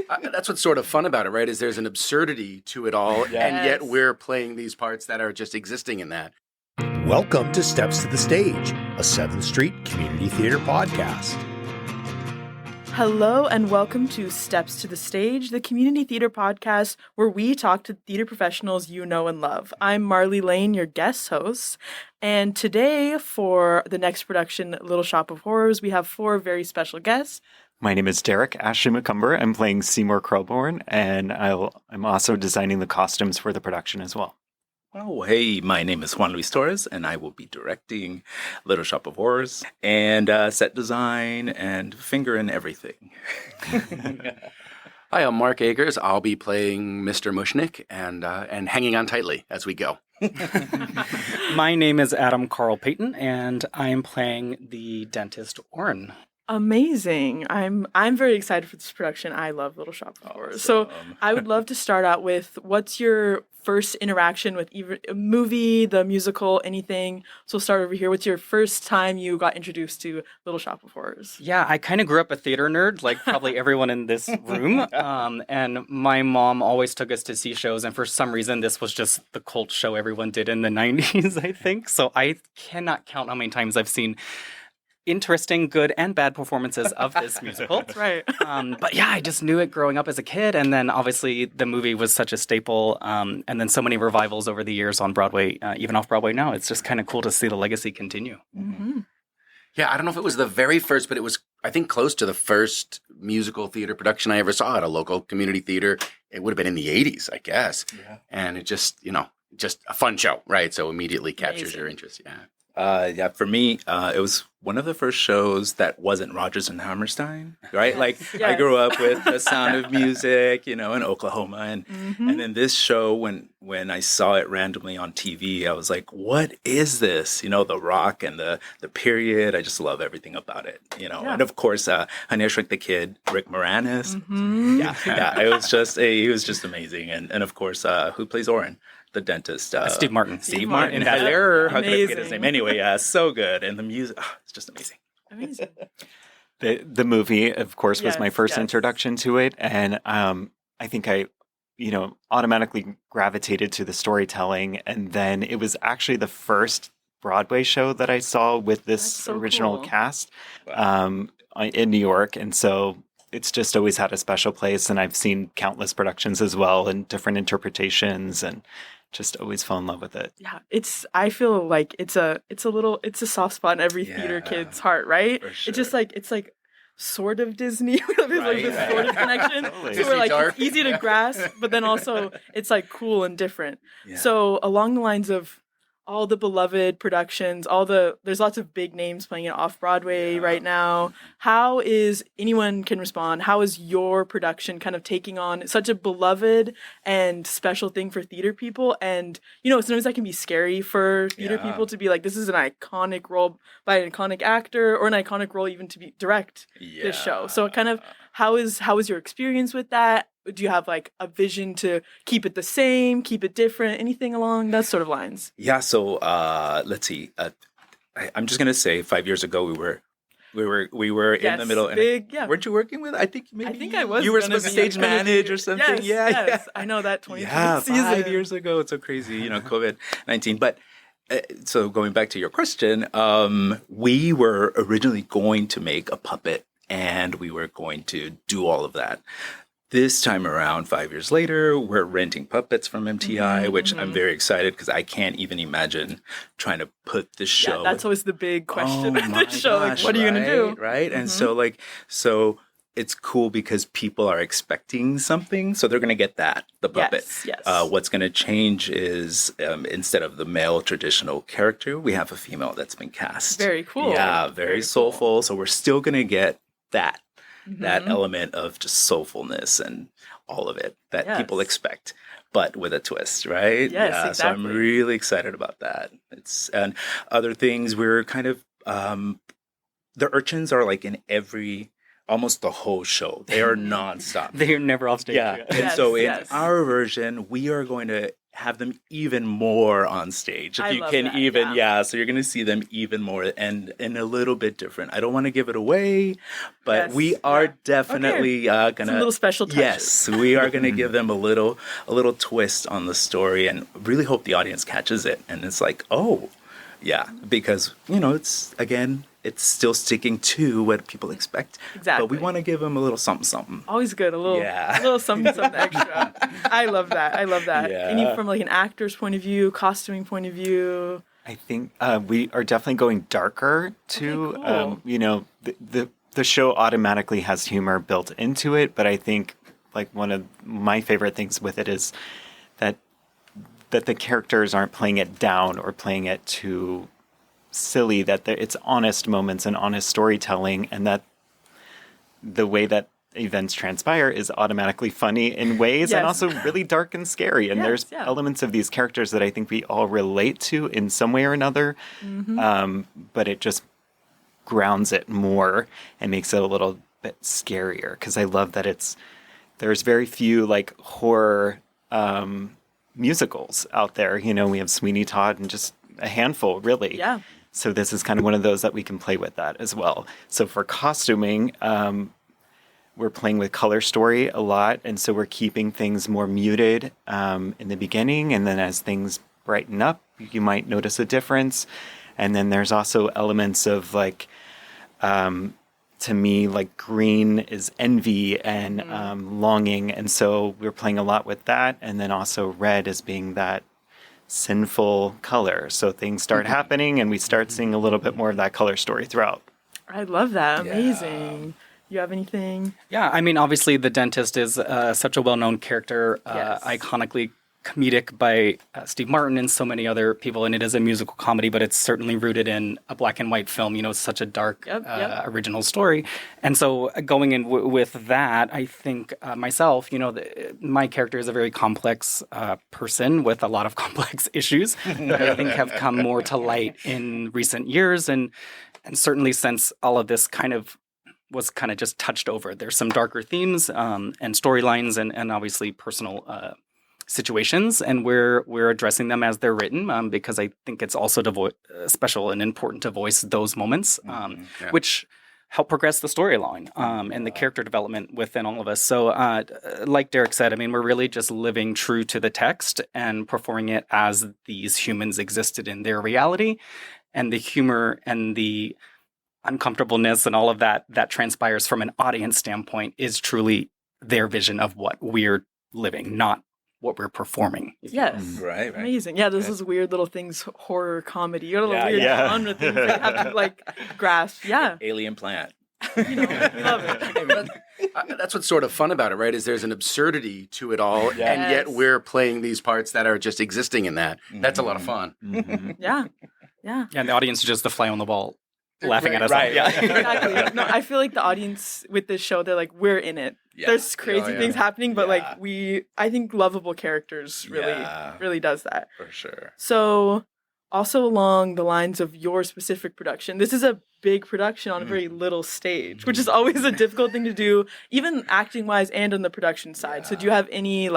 That's what's sort of fun about it, right? Is there's an absurdity to it all, Yes. and yet we're playing these parts that are just existing in that. Welcome to Steps to the Stage, a 7th Street Community Theater podcast. Hello and welcome to Steps to the Stage, the community theater podcast where we talk to theater professionals you know and love. I'm Marley Lane, your guest host, and today for the next production, Little Shop of Horrors, we have 4 very special guests. My name is Derek Ashley-Macumber. I'm playing Seymour, and I'm also designing the costumes for the production as well. Oh, hey, my name is Juan Luis Torres, and I will be directing Little Shop of Horrors and set design and finger in everything. Hi, I'm Mark Agers. I'll be playing Mr. Mushnik and hanging on tightly as we go. My name is Adam Carl-Payton, and I'm playing the dentist Orin. Amazing. I'm very excited for this production. I love Little Shop of Horrors. So I would love to start out with, what's your first interaction with either a movie, the musical, anything? So we'll start over here. What's your first time you got introduced to Little Shop of Horrors? Yeah, I kind of grew up a theater nerd, like probably everyone in this room. And my mom always took us to see shows. And for some reason, this was just the cult show everyone did in the 90s, I think. So I cannot count how many times I've seen interesting, good, and bad performances of this musical. That's right. But yeah, I just knew it growing up as a kid. And then obviously the movie was such a staple. And then so many revivals over the years on Broadway, even off Broadway now. It's just kind of cool to see the legacy continue. Mm-hmm. Yeah, I don't know if it was the very first, but it was, I think, close to the first musical theater production I ever saw at a local community theater. It would have been in the 80s, I guess. Yeah. And it just, just a fun show, right? So immediately captures your interest, yeah. For me, it was one of the first shows that wasn't Rodgers and Hammerstein, right? Like, I grew up with The Sound of Music, in Oklahoma. And then this show, when I saw it randomly on TV, I was like, what is this? The rock and the period. I just love everything about it, And of course, Honey, I Shrunk the Kid, Rick Moranis. Mm-hmm. Yeah, it was just, he was just amazing. And of course, who plays Orin? The dentist. Steve Martin. Steve Martin. Hello. How could I forget his name? Anyway, so good. And the music, it's just amazing. Amazing. The movie, of course, was my first introduction to it. And I think I, automatically gravitated to the storytelling. And then it was actually the first Broadway show that I saw with this original cast in New York. And so it's just always had a special place. And I've seen countless productions as well and different interpretations, and just always fell in love with it. Yeah, I feel like it's a soft spot in every theater kid's heart, right? Sure. It's like sort of Disney. There's like this sort of connection. Totally. So we're like, it's easy to grasp, but then also it's like cool and different. Yeah. So along the lines of all the beloved productions, there's lots of big names playing it off Broadway right now. How is, anyone can respond, how is your production kind of taking on such a beloved and special thing for theater people? And, sometimes that can be scary for theater people to be like, this is an iconic role by an iconic actor, or an iconic role even to direct this show. So kind of, how is your experience with that? Do you have like a vision to keep it the same, keep it different, anything along that sort of lines? Yeah. So let's see. I'm just gonna say, 5 years ago we were in the middle. And weren't you working with? I think I was. You were supposed to stage manage or something. Yes. I know that 2020 season. 5 years ago. It's so crazy. COVID-19. But so going back to your question, we were originally going to make a puppet, and we were going to do all of that. This time around, 5 years later, we're renting puppets from MTI, which I'm very excited because I can't even imagine trying to put this show. Yeah, that's always the big question of this show. Like, what are you going to do? Right? And so it's cool because people are expecting something, so they're going to get the puppet. Yes. What's going to change is instead of the male traditional character, we have a female that's been cast. Very cool. Yeah, very soulful. Cool. So we're still going to get that element of just soulfulness and all of it that people expect, but with a twist, right? Yes, exactly. So I'm really excited about that. And other things, we're kind of, the urchins are like in almost the whole show. They are nonstop. They're never off stage. Yeah. And so in our version, we are going to have them even more on stage. If I you love can that, even, yeah. so you're going to see them even more and a little bit different. I don't want to give it away, but Yes, we are yeah. definitely going to... Some little special touches. Yes, we are going to give them a little twist on the story and really hope the audience catches it. And it's like, oh, yeah, because, it's still sticking to what people expect. Exactly. But we want to give them a little something. Always good. A little something extra. I love that. Yeah. Any from like an actor's point of view, costuming point of view. I think we are definitely going darker too. Okay, cool. The show automatically has humor built into it, but I think like one of my favorite things with it is that the characters aren't playing it down or playing it too silly, that it's honest moments and honest storytelling, and that the way that events transpire is automatically funny in ways and also really dark and scary. And there's elements of these characters that I think we all relate to in some way or another, but it just grounds it more and makes it a little bit scarier, because I love that there's very few like horror musicals out there. We have Sweeney Todd and just a handful, really. Yeah. So this is kind of one of those that we can play with that as well. So for costuming, we're playing with color story a lot. And so we're keeping things more muted in the beginning. And then as things brighten up, you might notice a difference. And then there's also elements of like, to me, like green is envy and longing. And so we're playing a lot with that. And then also red as being that sinful color. So things start happening and we start seeing a little bit more of that color story throughout. I love that. Amazing. You have anything? Yeah, I mean, obviously the dentist is such a well-known character, iconically comedic by Steve Martin and so many other people, and it is a musical comedy, but it's certainly rooted in a black and white film. It's such a dark original story. And so going in with that, I think myself, my character is a very complex person with a lot of complex issues that I think have come more to light in recent years. And certainly since all of this was just touched over. There's some darker themes and storylines and obviously personal situations, and we're addressing them as they're written because I think it's also special and important to voice those moments, which help progress the story along and the character development within all of us. So like Derek said, I mean, we're really just living true to the text and performing it as these humans existed in their reality, and the humor and the uncomfortableness and all of that transpires from an audience standpoint is truly their vision of what we're living, not what we're performing. Yes. Right. Amazing. Yeah, this is weird little things, horror comedy. You got a little weird genre things that you have to like grasp. Yeah. Alien plant. We love it. That's what's sort of fun about it, right? Is there's an absurdity to it all, and yet we're playing these parts that are just existing in that. That's a lot of fun. Yeah. And the audience is just the fly on the wall laughing at us. Right. Yeah. Exactly. No, I feel like the audience with this show, they're like, we're in it. Yeah. There's crazy things happening, but I think lovable characters really does that. For sure. So also along the lines of your specific production, this is a big production on a very little stage, which is always a difficult thing to do, even acting wise and on the production side. So do you have any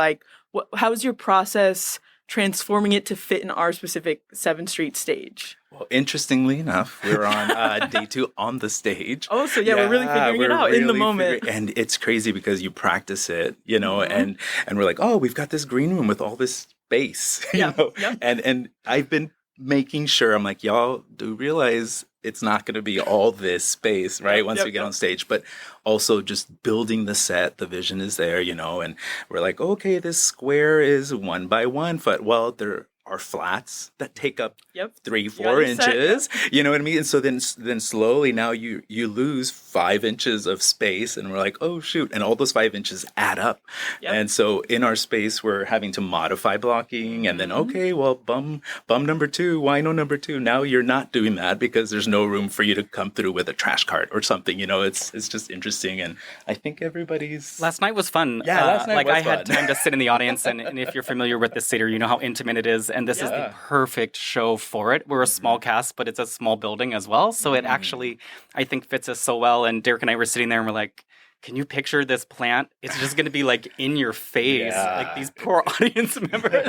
how is your process transforming it to fit in our specific 7th Street stage? Well, interestingly enough, we're on day 2 on the stage. Oh, so we're really figuring it out in the moment. And it's crazy because you practice it, and we're like, oh, we've got this green room with all this space, and I've been making sure, I'm like, y'all do realize it's not going to be all this space, right? Once we get on stage, but also just building the set, the vision is there, and we're like, okay, this square is 1 by 1 foot. Well, there are flats that take up 3-4 inches, you know what I mean? And so then slowly now you lose 5 inches of space, and we're like, oh shoot, and all those 5 inches add up. And so in our space we're having to modify blocking, and then okay, well, bum number 2, why no number 2? Now you're not doing that because there's no room for you to come through with a trash cart or something, it's just interesting. And I think everybody's last night was fun. Last night was I fun. had time to sit in the audience, and if you're familiar with this theater, you know how intimate it is. And this is the perfect show for it. We're a small cast, but it's a small building as well. So it actually, I think, fits us so well. And Derek and I were sitting there and we're like, can you picture this plant? It's just going to be like in your face. Like these poor audience members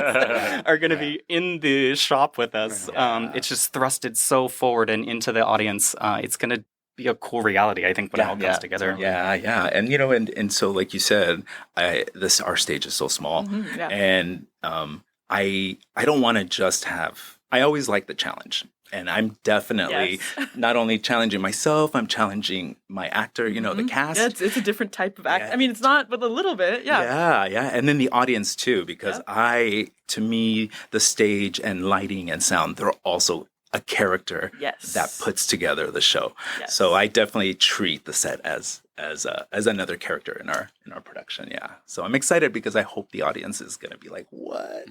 are going to be in the shop with us. It's just thrusted so forward and into the audience. It's going to be a cool reality, I think, when it all comes together. Yeah. And, you know, and so like you said, our stage is so small. And I don't want to just I always like the challenge. And I'm definitely not only challenging myself, I'm challenging my actor, you know, the cast. Yeah, it's a different type of act. I mean, it's not, but a little bit, Yeah. And then the audience too, because to me, the stage and lighting and sound, they're also a character that puts together the show. So I definitely treat the set as another character in our production. So I'm excited because I hope the audience is going to be like, what?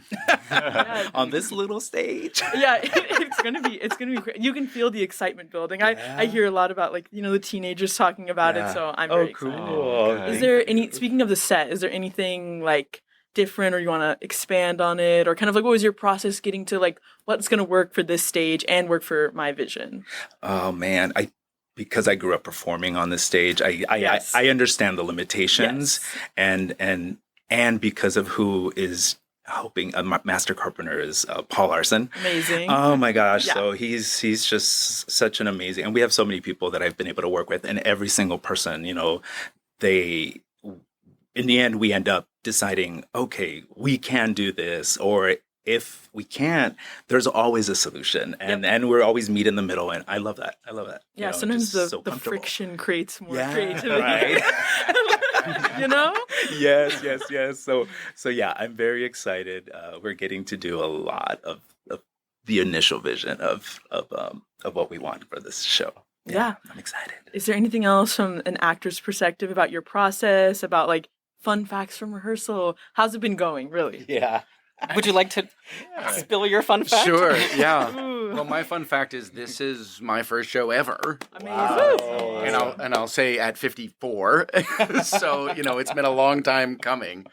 On this little stage? It's going to be great. You can feel the excitement building. I hear a lot about, like, you know, the teenagers talking about it, so I'm very excited. Cool. Is there speaking of the set, is there anything like different, or you want to expand on it, or kind of like what was your process getting to like what's going to work for this stage and work for my vision? Oh man, because I grew up performing on this stage, I understand the limitations, and because of who is helping Master Carpenter is Paul Larson. Amazing. Oh my gosh. So he's just such an amazing, and we have so many people that I've been able to work with, and every single person, you know, in the end, we end up deciding, okay, we can do this, or if we can't, there's always a solution, and we're always meet in the middle, and I love that. Yeah, you know, sometimes the friction creates more creativity. Right. You know? Yes. So yeah, I'm very excited. We're getting to do a lot of the initial vision of what we want for this show. Yeah, I'm excited. Is there anything else from an actor's perspective about your process, about like fun facts from rehearsal? How's it been going, really? Yeah. Would you like to spill your fun fact? Sure, yeah. Well, my fun fact is this is my first show ever. Amazing. Wow. And I'll say at 54. So, you know, it's been a long time coming.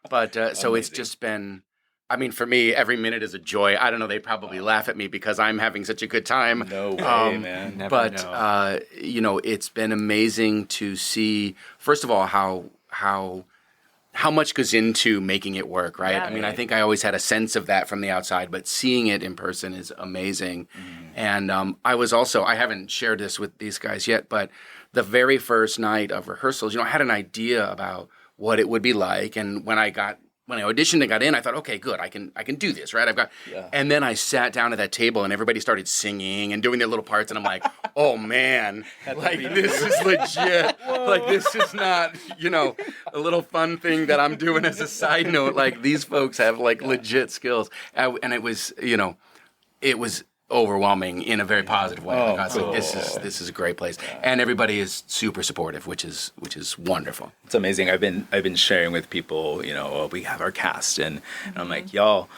But so it's just been, I mean, for me, every minute is a joy. I don't know, they probably laugh at me because I'm having such a good time. No way, man. Never but, know. You know, it's been amazing to see, first of all, how much goes into making it work, right? Yeah, I mean, I think I always had a sense of that from the outside, but seeing it in person is amazing. And I havened shared this with these guys yet, but the very first night of rehearsals, you know, I had an idea about what it would be like. And when I auditioned and got in, I thought, okay, good, I can do this, right? And then I sat down at that table and everybody started singing and doing their little parts, and I'm like, oh man, like this is legit. Like this is not, you know, a little fun thing that I'm doing as a side note. Like these folks have like legit skills, and it was, you know, it was overwhelming in a very positive way. Like, I was like, this is a great place, and everybody is super supportive, which is wonderful. It's amazing. I've been sharing with people, you know, we have our cast, and I'm like, y'all,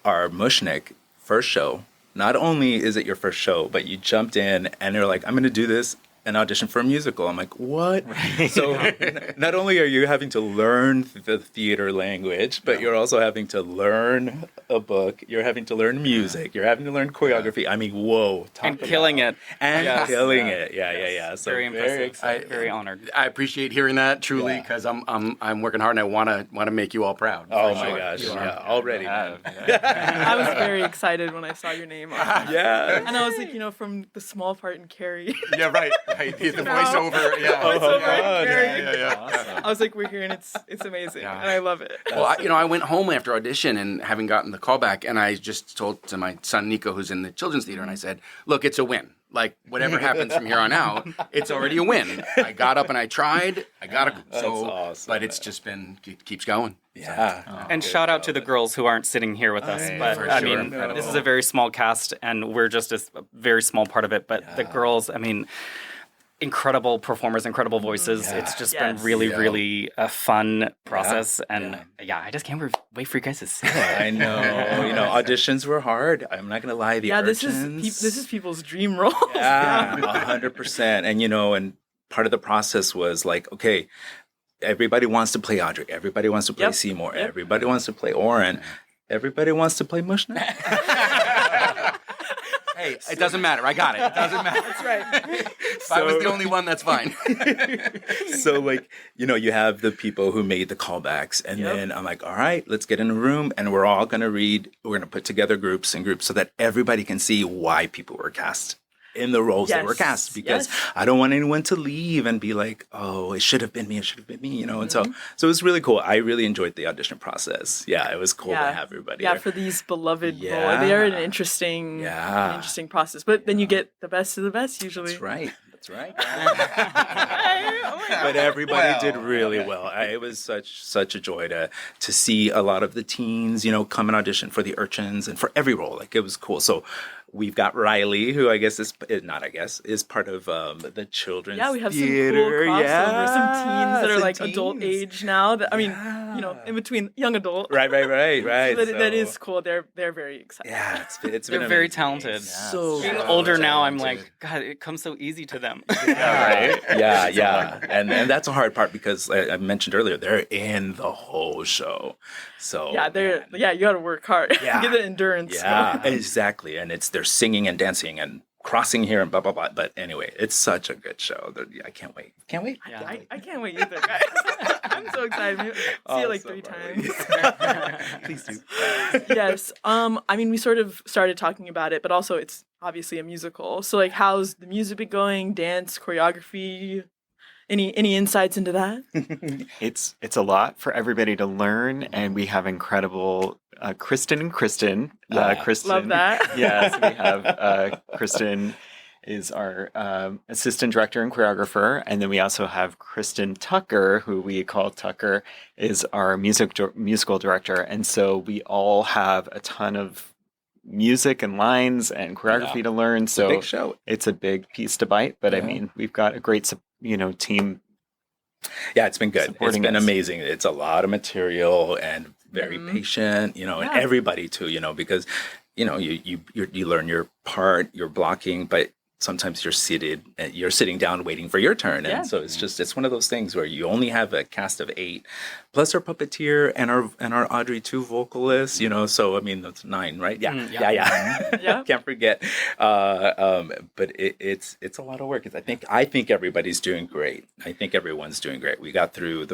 our Mushnik first show. Not only is it your first show, but you jumped in and they're like, I'm going to do this and audition for a musical. I'm like, what? Right. So not only are you having to learn the theater language, but you're also having to learn a book. You're having to learn music. You're having to learn choreography. I mean, whoa. And killing it. And killing it. Yeah. So very impressive. Very honored. I appreciate hearing that truly, because I'm working hard and I want to make you all proud. Oh my gosh. Yeah. Already. I was very excited when I saw your name. Yeah. And I was like, you know, from the small part in Carrie. Yeah, right. The voiceover, I was like, we're here, and it's amazing, and I love it. Well, I went home after audition and having gotten the call back, and I just told to my son Nico, who's in the children's theater, and I said, "Look, it's a win. Like whatever happens from here on out, it's already a win. I got up and I tried. I got it. So, awesome, but it's just been keeps going. Yeah. And shout out to the girls who aren't sitting here with us. But I mean, this is a very small cast, and we're just a very small part of it. But the girls, I mean, incredible performers, incredible voices. It's just been really a fun process. And I just can't wait for you guys to see it. I know. Auditions were hard. I'm not going to lie. The urchins. This is people's dream role. Yeah, 100%. And, and part of the process was like, okay, everybody wants to play Audrey. Everybody wants to play Seymour. Everybody wants to play Orin. Everybody wants to play Mushnik. Hey, it doesn't matter. I got it. It doesn't matter. That's right. If I was the only one, that's fine. So like, you have the people who made the callbacks, and then I'm like, all right, let's get in a room and we're all going to read. We're going to put together groups and groups so that everybody can see why people were cast in the roles they were cast, because I don't want anyone to leave and be like, oh, it should have been me. It should have been me, And so it was really cool. I really enjoyed the audition process. Yeah, it was cool to have everybody. Yeah, for these beloved roles. They are an interesting process. But then you get the best of the best usually. That's right. But everybody did really well. It was such a joy to see a lot of the teens, come and audition for the urchins and for every role. Like, it was cool. So we've got Riley, who is part of the children's we have theater. Some cool crossover, some teens that are like adult age now. In between young adult. Right. So that is cool. They're very excited. Yeah, they're very talented. So being older now, I'm like, God, it comes so easy to them. Right? Yeah. And that's a hard part because I mentioned earlier, they're in the whole show. So you got to work hard. Yeah. Get the endurance. Yeah, exactly. And they're singing and dancing and crossing here and blah, blah, blah. But anyway, it's such a good show. I can't wait. Yeah. I can't wait either, guys. I'm so excited. See it like 3 times. Please do. Yes. We sort of started talking about it, but also it's obviously a musical. So like, how's the music been going? Dance, choreography? Any insights into that? It's a lot for everybody to learn, and we have incredible Kristen and Kristen. Kristen, love that. Yes, we have Kristen is our assistant director and choreographer, and then we also have Kristen Tucker, who we call Tucker, is our musical director, and so we all have a ton of music and lines and choreography to learn. So it's a big show. It's a big piece to bite, but we've got a great team. Yeah, it's been good. It's been amazing. It's a lot of material and very patient, and everybody too, because you learn your part, your blocking, but sometimes you're sitting down waiting for your turn. And so it's one of those things where you only have a cast of 8 plus our puppeteer and our Audrey II vocalist, so that's 9, right? Yeah. Can't forget. But it's a lot of work. I think everybody's doing great. I think everyone's doing great. We got through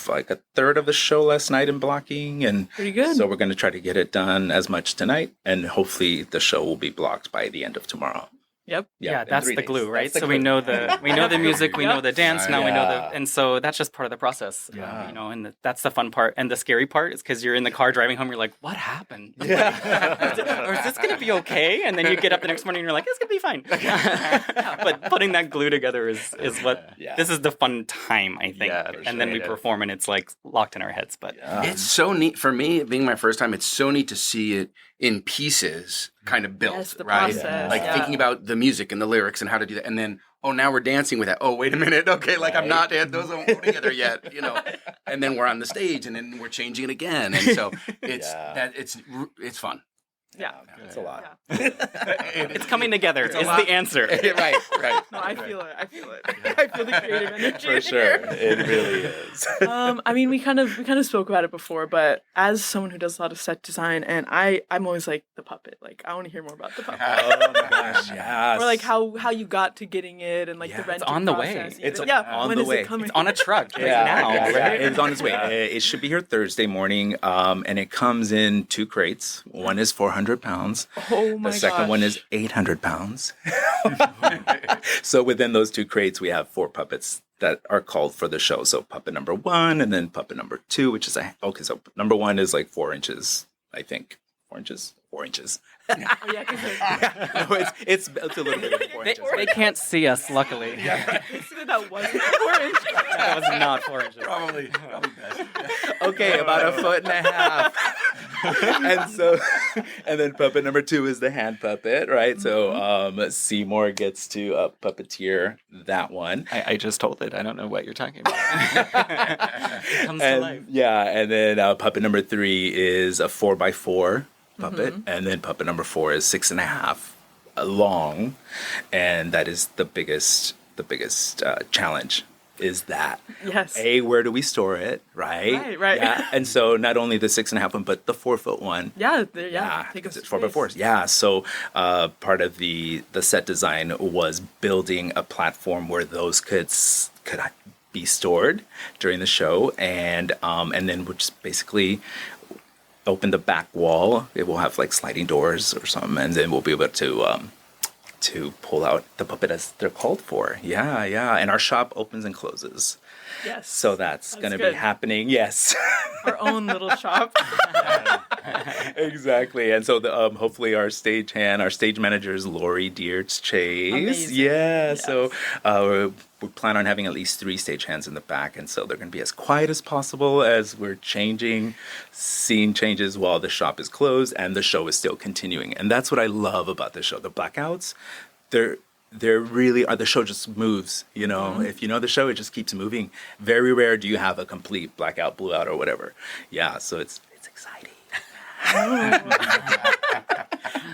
like a third of the show last night in blocking, and pretty good. So we're going to try to get it done as much tonight, and hopefully the show will be blocked by the end of tomorrow. Yep. Yeah, that's the glue, right? So we know the music, we know the dance, now we know and so that's just part of the process. Yeah. And that's the fun part. And the scary part is because you're in the car driving home, you're like, what happened? Yeah. Or is this going to be okay? And then you get up the next morning and you're like, it's going to be fine. But putting that glue together is what, this is the fun time, I think. Yeah, and then we perform and it's like locked in our heads. But it's so neat for me, being my first time, it's so neat to see it in pieces kind of built, the right? Process, like thinking about the music and the lyrics and how to do that. And then, now we're dancing with that. Oh, wait a minute. Okay, like I'm not, those don't go together yet, And then we're on the stage and then we're changing it again. And so it's fun. Yeah. It's a lot. Yeah. It's coming together. It's the answer. Right. No, I feel it. I feel the creative energy. For sure. It really is. We kind of spoke about it before, but as someone who does a lot of set design, and I'm always like the puppet. Like, I want to hear more about the puppet. Oh my gosh, yes. Or like how you got to getting it, and like the renting it's on the process. way. It's on the way. It coming? It's on a truck now. Right? It's on its way. It should be here Thursday morning, and it comes in 2 crates. One is 400 pounds. Oh my gosh. The second one is 800 pounds. So within those 2 crates, we have 4 puppets that are called for the show. So puppet number 1 and then puppet number 2, which is so number 1 is like 4 inches, I think. 4 inches? 4 inches. Oh, yeah, No, it's a little bit over 4 inches. They can't see us, luckily. That wasn't 4 inches. That was not 4 inches. Probably best. Okay, about 1.5 feet. And then puppet number 2 is the hand puppet, right? Mm-hmm. So Seymour gets to puppeteer that one. I just told it. I don't know what you're talking about. It comes to life. Yeah, and then puppet number 3 is a 4x4 puppet, and then puppet number 4 is 6.5 long, and that is the biggest challenge is that. Yes. Where do we store it? Right. Yeah. And so not only the 6.5 one, but the 4 foot one. Yeah. Because it's 4x4s. Yeah. So part of the set design was building a platform where those could be stored during the show, and then we'll just basically open the back wall. It will have like sliding doors or something, and then we'll be able to pull out the puppet as they're called for. Yeah. And our shop opens and closes. Yes. So that's going to be happening. Yes. Our own little shop. Exactly. And so hopefully our stage manager is Lori Diertz Chase. Amazing. Yeah. Yes. So we plan on having at least 3 stagehands in the back. And so they're going to be as quiet as possible as we're changing scene changes while the shop is closed and the show is still continuing. And that's what I love about the show. The blackouts, they're really are, the show just moves, you know. If you know the show, it just keeps moving. Very rare do you have a complete blackout, blue out, or whatever. Yeah, so it's exciting.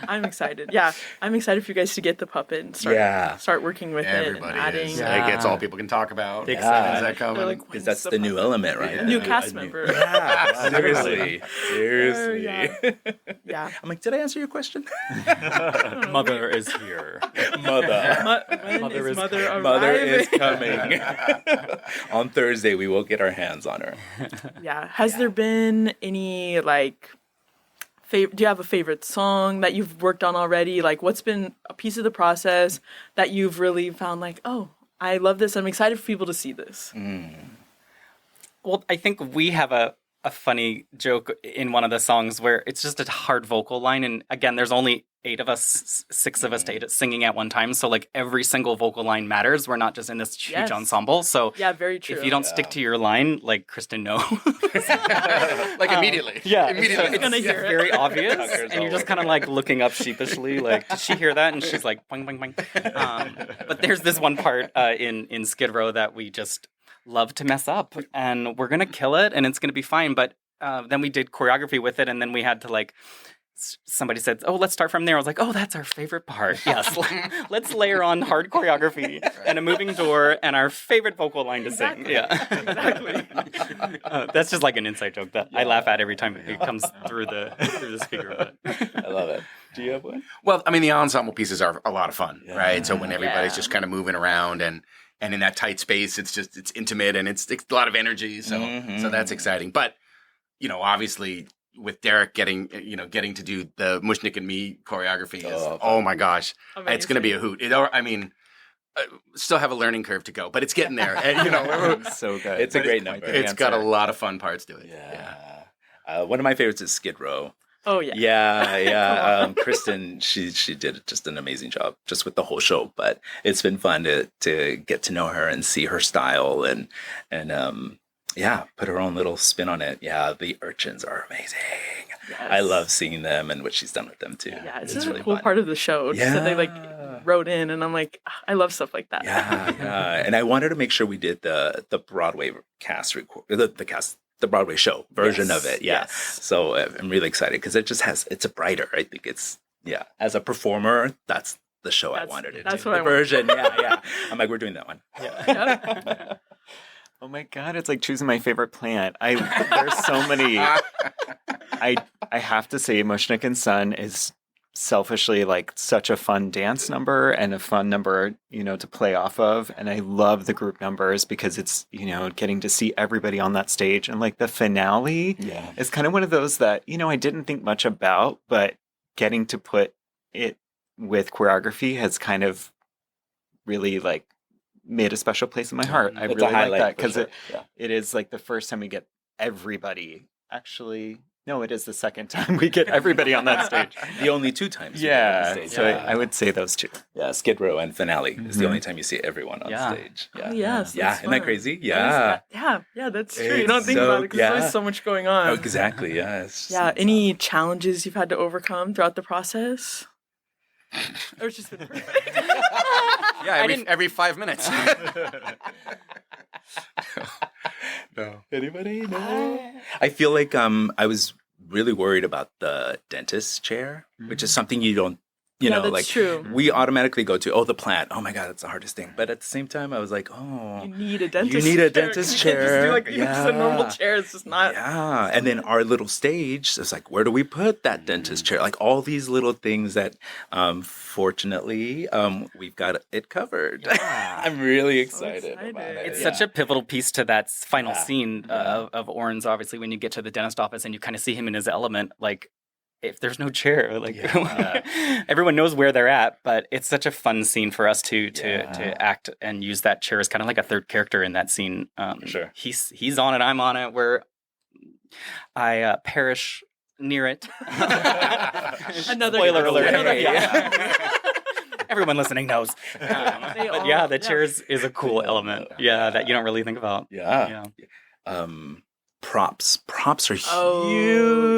I'm excited. Yeah, I'm excited for you guys to get the puppet and start working with Everybody it and adding. is. Like, it's all people can talk about. Big Is that coming? Like, Because that's the new element, right? New cast member. Yeah, seriously. Yeah. I'm like, did I answer your question? Mother is here. Mother Mother is coming. On Thursday, we will get our hands on her. Yeah. Has there been any like? Do you have a favorite song that you've worked on already? Like, what's been a piece of the process that you've really found like, oh, I love this. I'm excited for people to see this. Well, I think we have a funny joke in one of the songs where it's just a hard vocal line. And again, there's only 8 of us, 6 of us singing at one time. So like every single vocal line matters. We're not just in this huge ensemble. So yeah, very true. If you don't stick to your line, like Kristen, no. Like immediately. Yeah. Immediately. So it's very obvious. And you're just kind of like looking up sheepishly, like, did she hear that? And she's like, boing, boing, boing. But there's this one part in Skid Row that we just love to mess up. And we're going to kill it and it's going to be fine. But then we did choreography with it. And then we had to like, somebody said, oh, let's start from there. I was like, oh, that's our favorite part. Yes. Let's layer on hard choreography and a moving door and our favorite vocal line to sing. Yeah. Exactly. That's just like an inside joke that I laugh at every time it comes through the speaker. But. I love it. Do you have one? Well, I mean, the ensemble pieces are a lot of fun, right? So when everybody's just kind of moving around and in that tight space, it's intimate and it's a lot of energy. So that's exciting. But, you know, obviously with Derek getting to do the Mushnik and Me choreography oh my gosh, amazing. It's going to be a hoot. Still have a learning curve to go, but it's getting there. And, you know, so good. It's a great number. It's got a lot of fun parts to it. Yeah. One of my favorites is Skid Row. Oh yeah. Yeah. Kristen, she did just an amazing job just with the whole show. But it's been fun to get to know her and see her style and put her own little spin on it. Yeah, the urchins are amazing. Yes. I love seeing them and what she's done with them too. Yeah, it's really a cool part of the show. Yeah. That they like wrote in, and I'm like, I love stuff like that. Yeah. And I wanted to make sure we did the Broadway cast the Broadway show version of it. Yeah. Yes. So I'm really excited because it's a brighter. I think it's as a performer, that's the show I wanted it. That's to. What the I version. Yeah. I'm like, we're doing that one. Yeah. Oh my God, it's like choosing my favorite plant. There's so many. I have to say Mushnik and Son is selfishly like such a fun dance number and a fun number, you know, to play off of. And I love the group numbers because it's, you know, getting to see everybody on that stage. And like the finale is kind of one of those that, you know, I didn't think much about, but getting to put it with choreography has kind of really like made a special place in my heart. I really like that because it is like the first time we get everybody. Actually, no, it is the second time we get everybody on that stage. The only 2 times. Yeah, stage. So I would say those 2. Yeah, Skid Row and finale is the only time you see everyone on stage. Yeah. Oh, yes, isn't that crazy? Yeah. Yeah, that's true. You don't think about it because there's so much going on. Oh, exactly, yes. Yeah, any challenges you've had to overcome throughout the process? Or it's just been perfect. Every 5 minutes. No. Anybody? No. I feel like I was really worried about the dentist chair, which is something you don't You know, that's like true. we automatically go to, the plant. Oh my God, that's the hardest thing. But at the same time, I was like, you need a dentist. You need a chair. dentist You can't chair. just do just a normal chair. It's just not. Yeah. And then our little stage, it's like, where do we put that dentist chair? Like all these little things that, fortunately, we've got it covered. Yeah. I'm really excited about it. It's such a pivotal piece to that final scene of Orin's, obviously, when you get to the dentist office and you kind of see him in his element, like, if there's no chair, like everyone knows where they're at, but it's such a fun scene for us to act and use that chair as kind of like a third character in that scene. Sure. He's on it, I'm on it, where I perish near it. Another spoiler alert. Another Everyone listening knows. But yeah, the chairs is a cool element. Yeah, that you don't really think about. Yeah. Props are huge.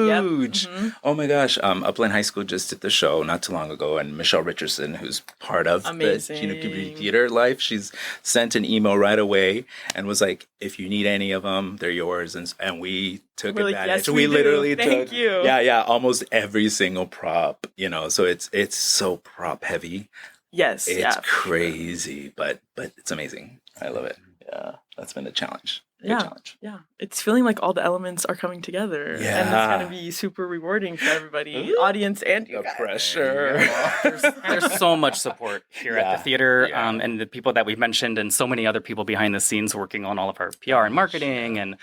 Yep. Mm-hmm. Oh my gosh. Upland High School just did the show not too long ago, and Michelle Richardson, who's part of the Chino Community Theater life, she's sent an email right away and was like, if you need any of them, they're yours. And we took advantage. Like, yes, we literally Thank took you. almost every single prop, so it's so prop heavy. Yes. It's crazy, but it's amazing. I love it. Yeah. That's been a challenge. Challenge. Yeah. It's feeling like all the elements are coming together. Yeah. And it's going to be super rewarding for everybody, audience and you guys. Pressure. There's so much support here at the theater, and the people that we've mentioned, and so many other people behind the scenes working on all of our PR and marketing, and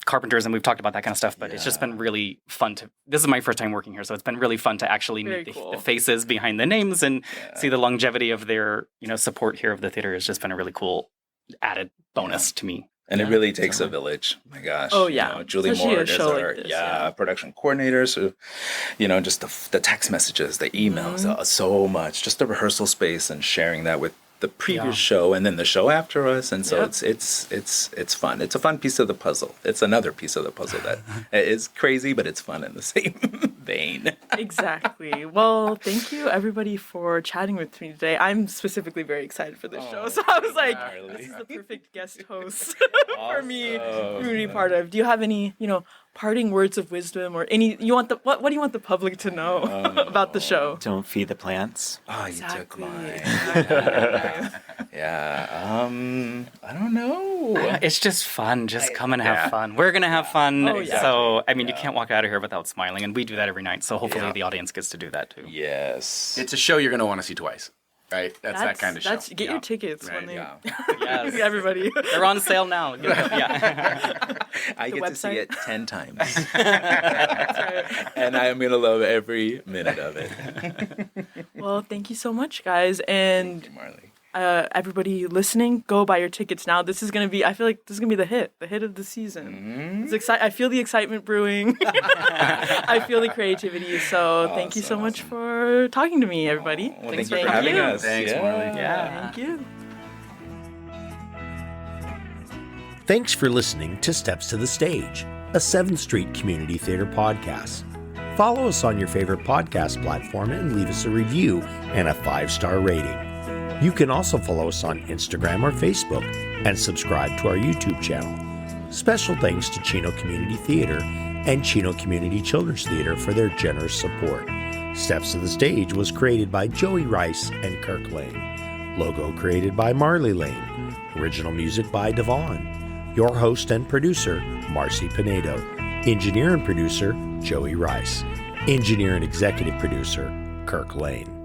carpenters, and we've talked about that kind of stuff. But it's just been really fun this is my first time working here, so it's been really fun to actually meet the faces behind the names and see the longevity of their support here of the theater. Has just been a really cool added bonus to me. And it really takes a village. My gosh. Oh, yeah. Julie Especially Moore a is show our like this, production coordinator. So, just the text messages, the emails, so much. Just the rehearsal space and sharing that with the previous show and then the show after us. And so it's fun. It's a fun piece of the puzzle. It's another piece of the puzzle that is crazy, but it's fun in the same vein. Exactly. Well, thank you everybody for chatting with me today. I'm specifically very excited for this show. So I was like, this is the perfect guest host for me to be part of. Do you have any, parting words of wisdom or any what do you want the public to know about the show? Don't feed the plants. Oh, Exactly. you took mine. I don't know. It's just fun. Just come and have fun. We're going to have fun. Oh, yeah. So, you can't walk out of here without smiling. And we do that every night. So hopefully the audience gets to do that too. Yes. It's a show you're going to want to see twice, right? That's that kind of show. Get your tickets when they... Yes. Everybody. They're on sale now. Yeah. I get to see it 10 times. That's right. And I am going to love every minute of it. Well, thank you so much, guys. And Thank you, Marley. Everybody listening, go buy your tickets now. This is going to be, I feel like this is going to be the hit of the season. It's I feel the excitement brewing. I feel the creativity. So thank you so much for talking to me, everybody. Well, thanks for having us. Thanks, Marley. Thank you. Thanks for listening to Steps to the Stage, a 7th Street Community Theater podcast. Follow us on your favorite podcast platform and leave us a review and a 5-star rating. You can also follow us on Instagram or Facebook and subscribe to our YouTube channel. Special thanks to Chino Community Theater and Chino Community Children's Theater for their generous support. Steps to the Stage was created by Joey Rice and Kirk Lane. Logo created by Marley Lane. Original music by Devon. Your host and producer, Marcy Pinedo. Engineer and producer, Joey Rice. Engineer and executive producer, Kirk Lane.